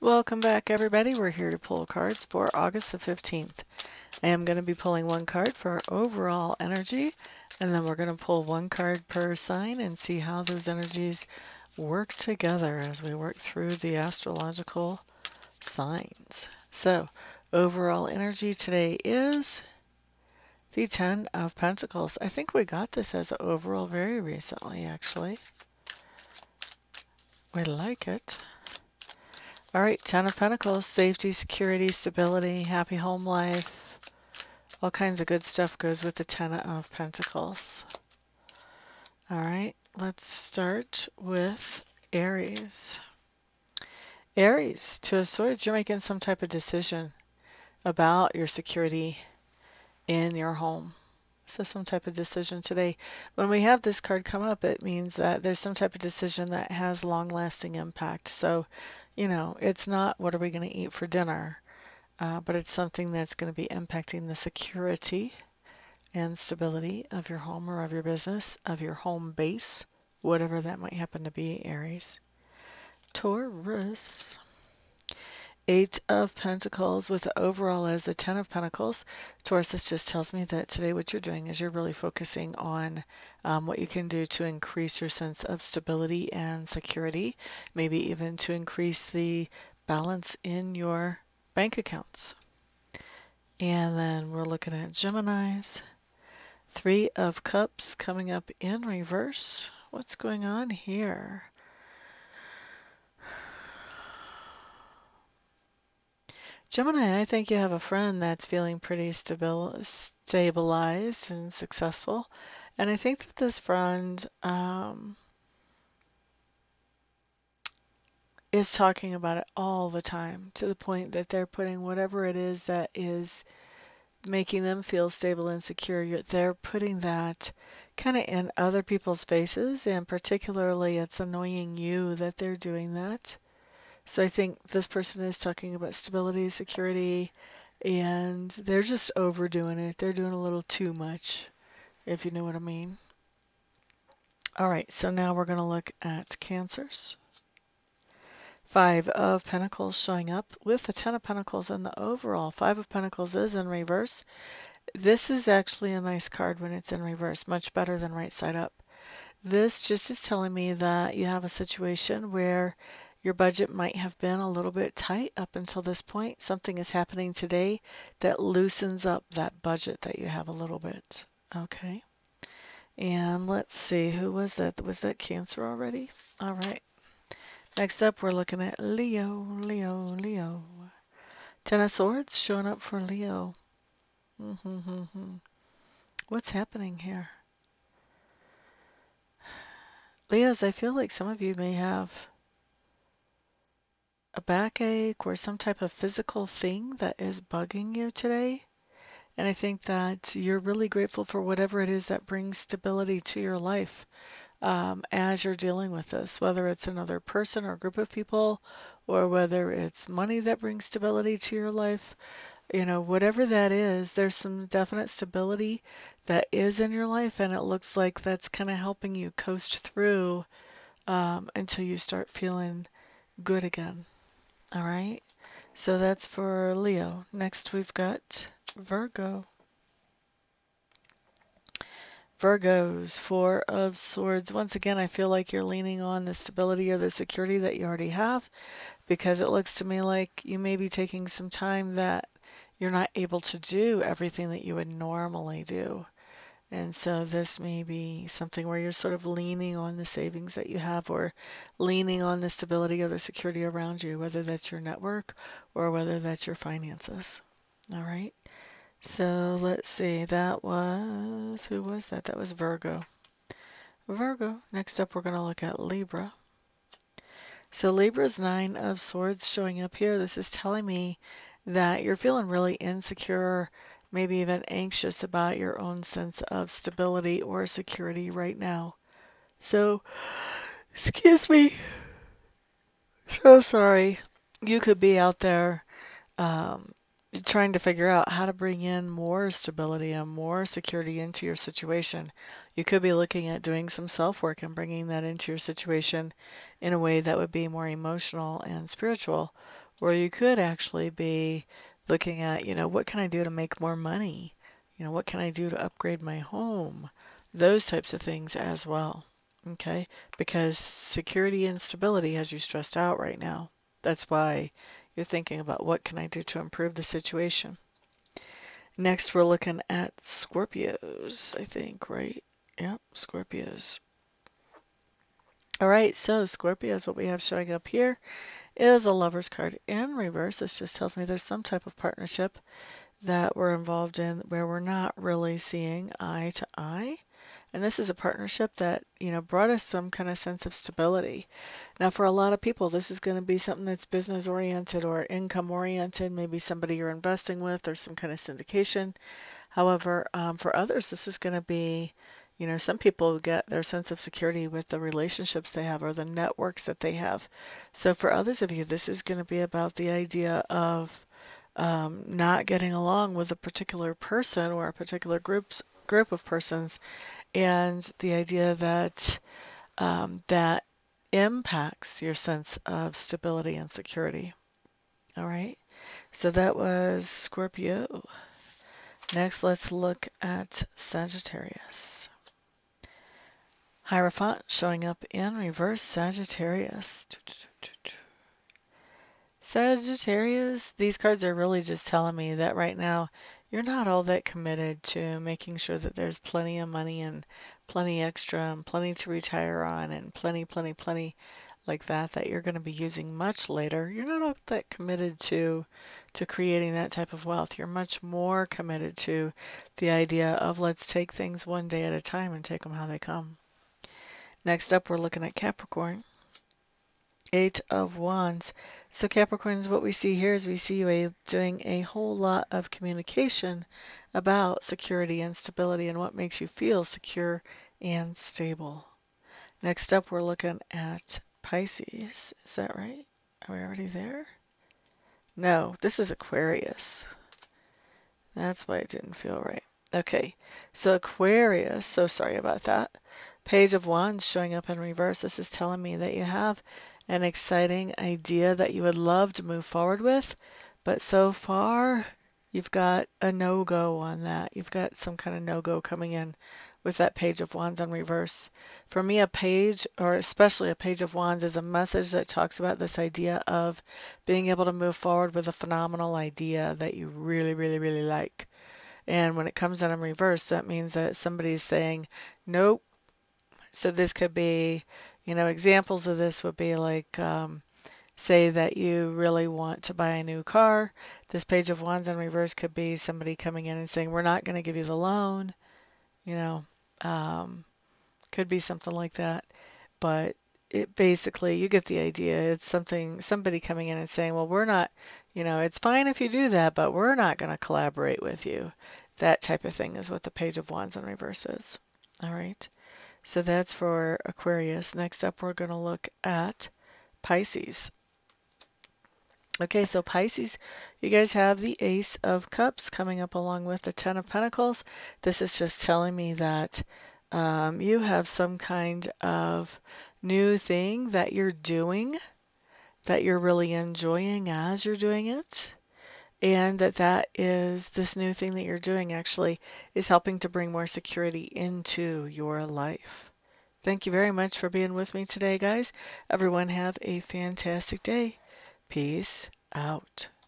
Welcome back, everybody. We're here to pull cards for August the 15th. I am going to be pulling one card for overall energy, and then we're going to pull one card per sign and see how those energies work together as we work through the astrological signs. So, overall energy today is the Ten of Pentacles. I think we got this as an overall very recently, actually. We like it. All right, Ten of Pentacles, safety, security, stability, happy home life. All kinds of good stuff goes with the Ten of Pentacles. All right, let's start with Aries. Aries, Two of Swords, you're making some type of decision about your security in your home. So some type of decision today. When we have this card come up, it means that there's some type of decision that has long-lasting impact. So, you know, it's not what are we going to eat for dinner, but it's something that's going to be impacting the security and stability of your home or of your business, of your home base, whatever that might happen to be, Aries. Taurus. Eight of Pentacles with the overall as a Ten of Pentacles. Taurus, this just tells me that today what you're doing is you're really focusing on what you can do to increase your sense of stability and security, maybe even to increase the balance in your bank accounts. And then we're looking at Geminis. Three of Cups coming up in reverse. What's going on here? Gemini, I think you have a friend that's feeling pretty stabilized and successful. And I think that this friend is talking about it all the time to the point that they're putting whatever it is that is making them feel stable and secure, they're putting that kind of in other people's faces, and particularly it's annoying you that they're doing that. So I think this person is talking about stability, security, and they're just overdoing it. They're doing a little too much, if you know what I mean. All right, so now we're going to look at Cancers. Five of Pentacles showing up with the Ten of Pentacles and the overall. Five of Pentacles is in reverse. This is actually a nice card when it's in reverse, much better than right side up. This just is telling me that you have a situation where your budget might have been a little bit tight up until this point. Something is happening today that loosens up that budget that you have a little bit. Okay. And let's see, who was that? Was that Cancer already? All right. Next up, we're looking at Leo, Leo, Leo. Ten of Swords showing up for Leo. What's happening here? Leos, I feel like some of you may have a backache or some type of physical thing that is bugging you today. And I think that you're really grateful for whatever it is that brings stability to your life as you're dealing with this, whether it's another person or group of people, or whether it's money that brings stability to your life. You know, whatever that is, there's some definite stability that is in your life, and it looks like that's kind of helping you coast through until you start feeling good again. All right, so that's for Leo. Next, we've got Virgo. Virgos, Four of Swords. Once again, I feel like you're leaning on the stability or the security that you already have, because it looks to me like you may be taking some time that you're not able to do everything that you would normally do. And so this may be something where you're sort of leaning on the savings that you have, or leaning on the stability or the security around you, whether that's your network or whether that's your finances. All right. So let's see. That was, who was that? That was Virgo. Virgo. Next up, we're going to look at Libra. So Libra's Nine of Swords showing up here. This is telling me that you're feeling really insecure, maybe even anxious about your own sense of stability or security right now. So, excuse me, so sorry. You could be out there trying to figure out how to bring in more stability and more security into your situation. You could be looking at doing some self-work and bringing that into your situation in a way that would be more emotional and spiritual. Or you could actually be looking at, what can I do to make more money? What can I do to upgrade my home? Those types of things as well. Okay? Because security and stability has you stressed out right now. That's why you're thinking about what can I do to improve the situation. Next, we're looking at Scorpios, I think, right? Yep, Scorpios. All right, so Scorpios, what we have showing up here is a Lover's card in reverse. This just tells me there's some type of partnership that we're involved in where we're not really seeing eye to eye. And this is a partnership that, brought us some kind of sense of stability. Now, for a lot of people, this is going to be something that's business oriented or income oriented, maybe somebody you're investing with or some kind of syndication. However, for others, this is going to be, some people get their sense of security with the relationships they have or the networks that they have. So for others of you, this is going to be about the idea of not getting along with a particular person or a particular group of persons, and the idea that that impacts your sense of stability and security. All right, so that was Scorpio. Next, let's look at Sagittarius. Hierophant showing up in reverse, Sagittarius. Sagittarius, these cards are really just telling me that right now you're not all that committed to making sure that there's plenty of money and plenty extra and plenty to retire on and plenty like that you're going to be using much later. You're not all that committed to creating that type of wealth. You're much more committed to the idea of let's take things one day at a time and take them how they come. Next up, we're looking at Capricorn. Eight of Wands. So Capricorns, what we see here is we see you doing a whole lot of communication about security and stability and what makes you feel secure and stable. Next up, we're looking at Pisces. Is that right? Are we already there? No, this is Aquarius. That's why it didn't feel right. Okay, so Aquarius, so sorry about that. Page of Wands showing up in reverse. This is telling me that you have an exciting idea that you would love to move forward with, but so far you've got a no-go on that. You've got some kind of no-go coming in with that Page of Wands in reverse. For me, a page, or especially a Page of Wands, is a message that talks about this idea of being able to move forward with a phenomenal idea that you really like. And when it comes in reverse, that means that somebody's saying, nope. So this could be, examples of this would be like, say that you really want to buy a new car. This Page of Wands in reverse could be somebody coming in and saying, we're not going to give you the loan. Could be something like that. But it basically, you get the idea. It's somebody coming in and saying, well, we're not, it's fine if you do that, but we're not going to collaborate with you. That type of thing is what the Page of Wands in reverse is. All right. So that's for Aquarius. Next up, we're going to look at Pisces. Okay, so Pisces, you guys have the Ace of Cups coming up along with the Ten of Pentacles. This is just telling me that you have some kind of new thing that you're doing, that you're really enjoying as you're doing it, and that is this new thing that you're doing actually is helping to bring more security into your life. Thank you very much for being with me today, guys. Everyone have a fantastic day. Peace out.